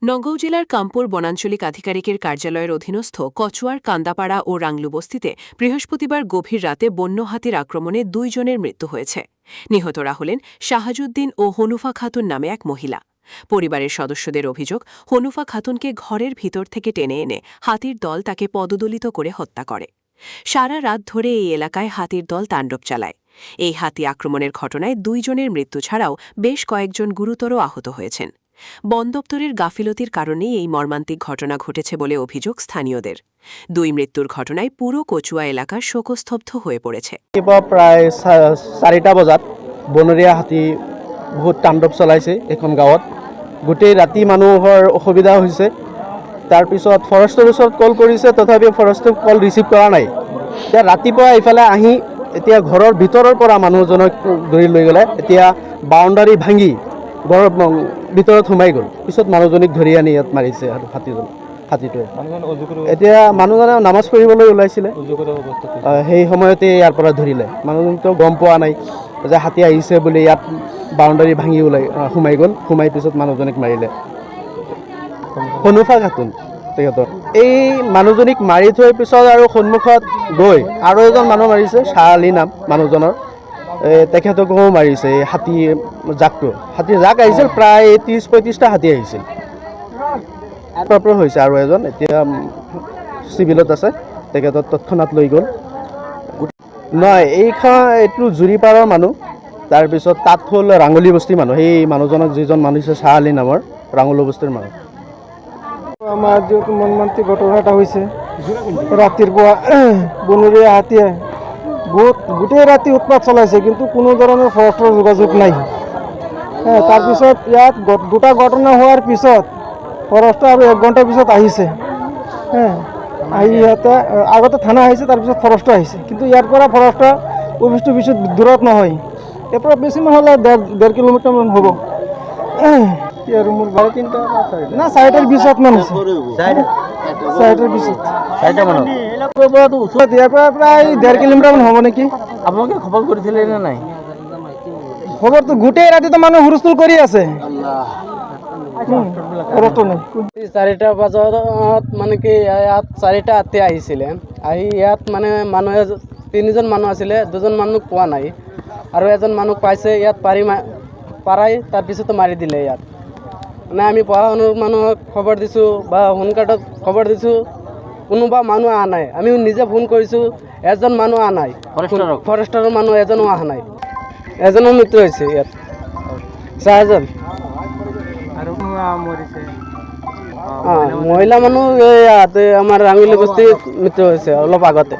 নগাঁও জেলার কামপুর বনাঞ্চলিক আধিকারিকের কার্যালয়ের অধীনস্থ কচুয়ার কান্দাপাড়া ও রাংলু বস্তিতে বৃহস্পতিবার গভীর রাতে বন্য হাতির আক্রমণে 2 জনের মৃত্যু হয়েছে। নিহতরা হলেন শাহাজুদ্দিন ও হনুফা খাতুন নামে এক মহিলা। পরিবারের সদস্যদের অভিযোগ, হনুফা খাতুনকে ঘরের ভিতর থেকে টেনে এনে হাতির দল তাকে পদদলিত করে হত্যা করে। সারা রাত ধরে এই এলাকায় হাতির দল তাণ্ডব চালায়। এই হাতি আক্রমণের ঘটনায় 2 জনের মৃত্যু ছাড়াও বেশ কয়েকজন গুরুতর আহত হয়েছেন। বন দপ্তরের গাফিলতির কারণেই এই মর্মান্তিক ঘটনা ঘটেছে বলে অভিযোগ স্থানীয়দের। 2 মৃত্যুর ঘটনায় পুরো কচুয়া এলাকা শোকস্তব্ধ হয়ে পড়েছে। প্রায় 4টা বজাত বনৰীয়া হাতী বহুত তাণ্ডৱ চলাইছে এখন গাঁৱত। গোটেই ৰাতি মানুহৰ অসুবিধা হৈছে। তাৰপিছত ফৰেষ্টৰ ওচৰত কল কৰিছে, তথাপিও ফৰেষ্টে কল ৰিচিভ কৰা নাই। এতিয়া ৰাতিপুৱা এইফালে আহি এতিয়া ঘৰৰ ভিতৰৰ পৰা মানুহজনক ধৰি লৈ গ'লে, এতিয়া বাউণ্ডাৰী ভাঙি ঘৰৰ ভিতৰত সোমাই গ'ল। পিছত মানুহজনীক ধৰি আনি ইয়াত মাৰিছে আৰু হাতীটোৱে। এতিয়া মানুহজনে নামাজ পঢ়িবলৈ ওলাইছিলে, সেই সময়তে ইয়াৰ পৰা ধৰিলে। মানুহজনীতো গম পোৱা নাই যে হাতী আহিছে বুলি, ইয়াত বাউণ্ডাৰী ভাঙি সোমাই গ'ল। সোমাই পিছত মানুহজনীক মাৰিলে। হনুফা খাতুন তেখেতৰ। এই মানুহজনীক মাৰি থোৱাৰ পিছত আৰু সন্মুখত গৈ আৰু এজন মানুহ মাৰিছে, শ্বাহ আলী নাম মানুহজনৰ। তেখেতকো মাৰিছে। এই হাতীৰ জাক আহিছিল, প্ৰায় 30-35টা হাতী আহিছিল। প্ৰাপ্ত হৈছে আৰু এজন এতিয়া চিভিলত আছে, তেখেতক তৎক্ষণাত লৈ গ'ল। নহয়, এইটো জুৰিপাৰৰ মানুহ। তাৰপিছত তাত হ'ল ৰাঙলী বস্তিৰ মানুহ। সেই মানুহজনক যিজন মাৰিছে শ্বাহ আলী নামৰ, ৰাঙলী বস্তিৰ মানুহ। আমাৰ যিহেতু মৰ্মান্তিক ঘটনা এটা হৈছে, ৰাতিপুৱা বনৰীয়া হাতীয়ে গোটেই ৰাতি উৎপাত চলাইছে, কিন্তু কোনো ধৰণৰ ফৰেষ্টৰ যোগাযোগ নাই। তাৰপিছত ইয়াত দুটা ঘটনা হোৱাৰ পিছত ফৰেষ্ট আৰু 1 ঘণ্টাৰ পিছত আহিছে। আহি ইয়াতে আগতে থানা আহিছে, তাৰপিছত ফৰেষ্ট আহিছে। কিন্তু ইয়াৰ পৰা ফৰেষ্ট অফিচটো বেছি দূৰত নহয়, ইয়াৰ পৰা বেছি নহ'লে 1.5 কিলোমিটাৰমান হ'ব। আৰু মোৰ বাৰে 3টা না 4টাৰ পিছত মান হৈছে। 4টাৰ পিছত 4টা মানত ইয়াৰ পৰা প্ৰায় 1.5 কিলোমিটাৰমান হ'ব নেকি। আপোনালোকে খবৰ কৰিছিলে নে নাই? খবৰটো গোটেই ৰাতিটো মানুহ হুলস্থুল কৰি আছে। 4টা বজাত মানে কি ইয়াত 4টা হাতী আহিছিলে। আহি ইয়াত মানে মানুহে 3জন মানুহ আছিলে, 2জন মানুহ পোৱা নাই আৰু এজন মানুহ পাইছে। ইয়াত পাৰাই তাৰপিছতো মাৰি দিলে। ইয়াত মানে আমি পঢ়া-শুনাৰ মানুহক খবৰ দিছোঁ বা হোমগাৰ্ডক খবৰ দিছোঁ, কোনোবা মানুহ অহা নাই। আমি নিজে ফোন কৰিছোঁ, এজন মানুহ অহা নাই। ফৰেষ্টৰৰ মানুহ এজনো অহা নাই। এজনৰ মৃত্যু হৈছে ইয়াত, 4জন। মহিলা মানুহ ইয়াতে আমাৰ ৰাঙলী বস্তিত মৃত্যু হৈছে অলপ আগতে।